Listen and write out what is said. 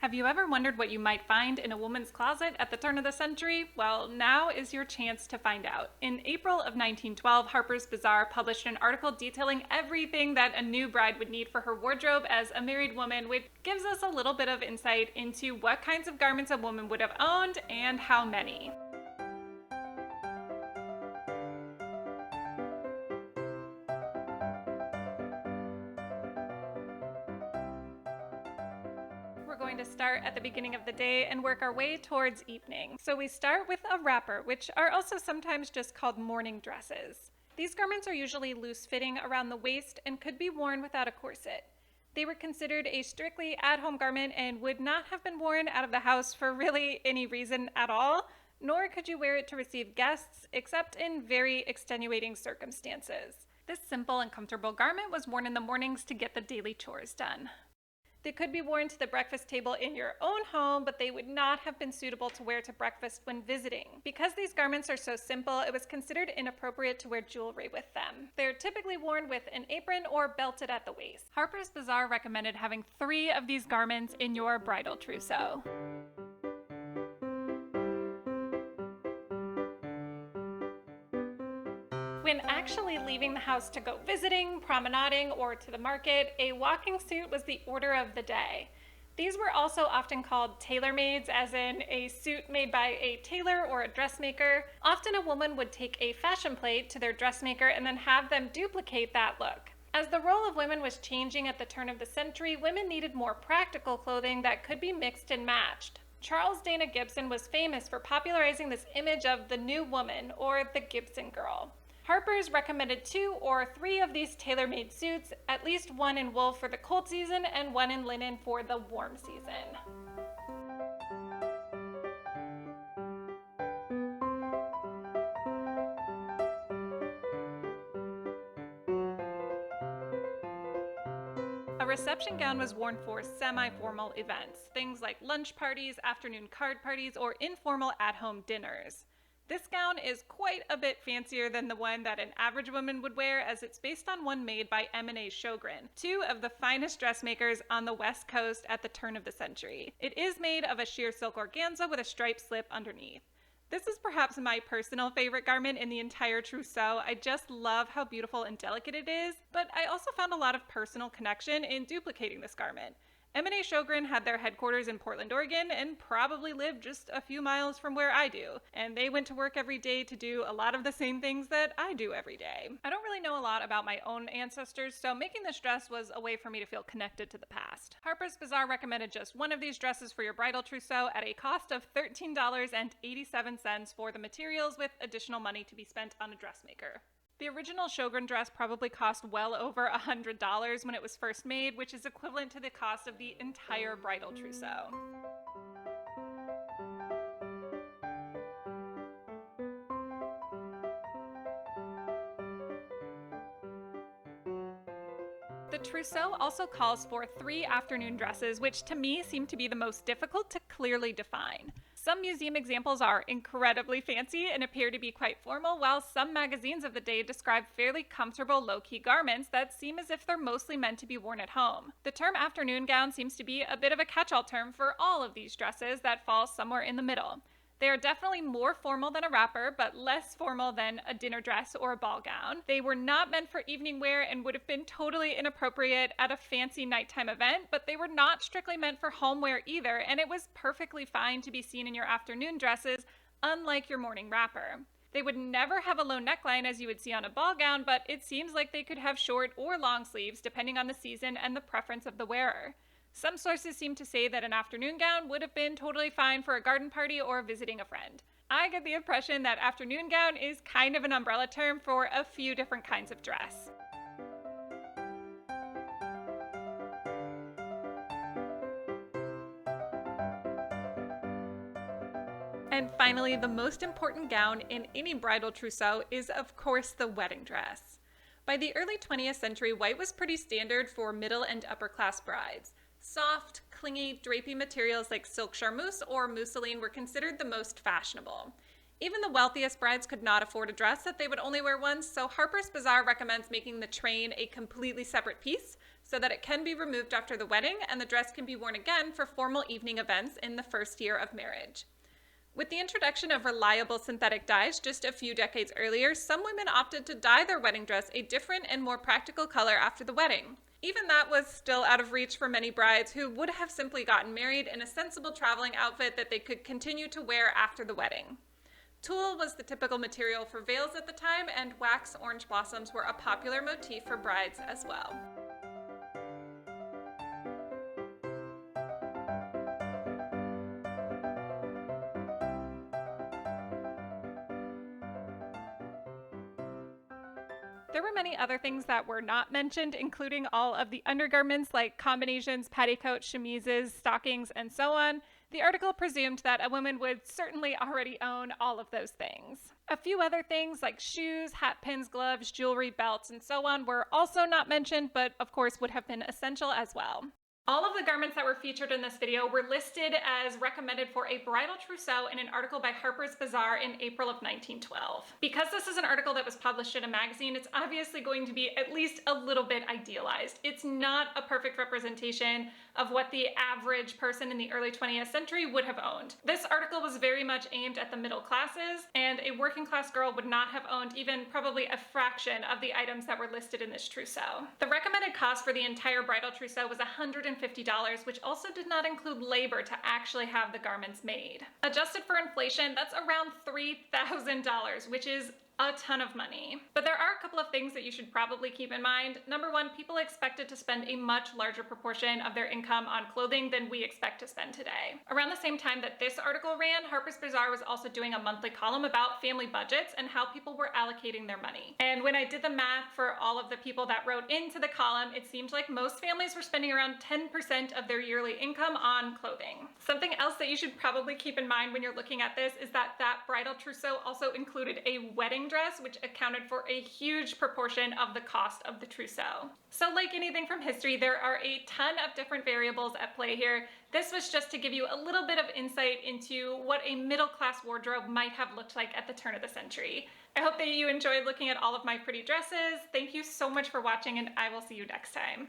Have you ever wondered what you might find in a woman's closet at the turn of the century? Well, now is your chance to find out. In April of 1912, Harper's Bazaar published an article detailing everything that a new bride would need for her wardrobe as a married woman, which gives us a little bit of insight into what kinds of garments a woman would have owned and how many. We're going to start at the beginning of the day and work our way towards evening. So we start with a wrapper, which are also sometimes just called morning dresses. These garments are usually loose-fitting around the waist and could be worn without a corset. They were considered a strictly at-home garment and would not have been worn out of the house for really any reason at all, nor could you wear it to receive guests, except in very extenuating circumstances. This simple and comfortable garment was worn in the mornings to get the daily chores done. They could be worn to the breakfast table in your own home, but they would not have been suitable to wear to breakfast when visiting. Because these garments are so simple, it was considered inappropriate to wear jewelry with them. They're typically worn with an apron or belted at the waist. Harper's Bazaar recommended having 3 of these garments in your bridal trousseau. When actually leaving the house to go visiting, promenading, or to the market, a walking suit was the order of the day. These were also often called tailor-mades, as in a suit made by a tailor or a dressmaker. Often a woman would take a fashion plate to their dressmaker and then have them duplicate that look. As the role of women was changing at the turn of the century, women needed more practical clothing that could be mixed and matched. Charles Dana Gibson was famous for popularizing this image of the new woman, or the Gibson girl. Harper's recommended 2 or 3 of these tailor-made suits, at least one in wool for the cold season and one in linen for the warm season. A reception gown was worn for semi-formal events, things like lunch parties, afternoon card parties, or informal at-home dinners. This gown is quite a bit fancier than the one that an average woman would wear, as it's based on one made by M&A Sjogren, 2 of the finest dressmakers on the West Coast at the turn of the century. It is made of a sheer silk organza with a striped slip underneath. This is perhaps my personal favorite garment in the entire trousseau. I just love how beautiful and delicate it is, but I also found a lot of personal connection in duplicating this garment. M&A Sjogren had their headquarters in Portland, Oregon, and probably lived just a few miles from where I do. And they went to work every day to do a lot of the same things that I do every day. I don't really know a lot about my own ancestors, so making this dress was a way for me to feel connected to the past. Harper's Bazaar recommended just one of these dresses for your bridal trousseau at a cost of $13.87 for the materials, with additional money to be spent on a dressmaker. The original Sjogren dress probably cost well over $100 when it was first made, which is equivalent to the cost of the entire bridal trousseau. The trousseau also calls for 3 afternoon dresses, which to me seem to be the most difficult to clearly define. Some museum examples are incredibly fancy and appear to be quite formal, while some magazines of the day describe fairly comfortable low-key garments that seem as if they're mostly meant to be worn at home. The term afternoon gown seems to be a bit of a catch-all term for all of these dresses that fall somewhere in the middle. They are definitely more formal than a wrapper, but less formal than a dinner dress or a ball gown. They were not meant for evening wear and would have been totally inappropriate at a fancy nighttime event, but they were not strictly meant for home wear either, and it was perfectly fine to be seen in your afternoon dresses, unlike your morning wrapper. They would never have a low neckline as you would see on a ball gown, but it seems like they could have short or long sleeves depending on the season and the preference of the wearer. Some sources seem to say that an afternoon gown would have been totally fine for a garden party or visiting a friend. I get the impression that afternoon gown is kind of an umbrella term for a few different kinds of dress. And finally, the most important gown in any bridal trousseau is, of course, the wedding dress. By the early 20th century, white was pretty standard for middle and upper class brides. Soft, clingy, drapey materials like silk charmeuse or mousseline were considered the most fashionable. Even the wealthiest brides could not afford a dress that they would only wear once, so Harper's Bazaar recommends making the train a completely separate piece, so that it can be removed after the wedding and the dress can be worn again for formal evening events in the first year of marriage. With the introduction of reliable synthetic dyes just a few decades earlier, some women opted to dye their wedding dress a different and more practical color after the wedding. Even that was still out of reach for many brides who would have simply gotten married in a sensible traveling outfit that they could continue to wear after the wedding. Tulle was the typical material for veils at the time, and wax orange blossoms were a popular motif for brides as well. There were many other things that were not mentioned, including all of the undergarments like combinations, petticoats, chemises, stockings, and so on. The article presumed that a woman would certainly already own all of those things. A few other things like shoes, hat pins, gloves, jewelry, belts, and so on were also not mentioned, but of course would have been essential as well. All of the garments that were featured in this video were listed as recommended for a bridal trousseau in an article by Harper's Bazaar in April of 1912. Because this is an article that was published in a magazine, it's obviously going to be at least a little bit idealized. It's not a perfect representation of what the average person in the early 20th century would have owned. This article was very much aimed at the middle classes, and a working class girl would not have owned even probably a fraction of the items that were listed in this trousseau. The recommended cost for the entire bridal trousseau was $150, which also did not include labor to actually have the garments made. Adjusted for inflation, that's around $3,000, which is a ton of money. But there are a couple of things that you should probably keep in mind. Number one, people expected to spend a much larger proportion of their income on clothing than we expect to spend today. Around the same time that this article ran, Harper's Bazaar was also doing a monthly column about family budgets and how people were allocating their money. And when I did the math for all of the people that wrote into the column, it seemed like most families were spending around 10% of their yearly income on clothing. Something else that you should probably keep in mind when you're looking at this is that that bridal trousseau also included a wedding dress, which accounted for a huge proportion of the cost of the trousseau. So like anything from history, there are a ton of different variables at play here. This was just to give you a little bit of insight into what a middle-class wardrobe might have looked like at the turn of the century. I hope that you enjoyed looking at all of my pretty dresses. Thank you so much for watching, and I will see you next time.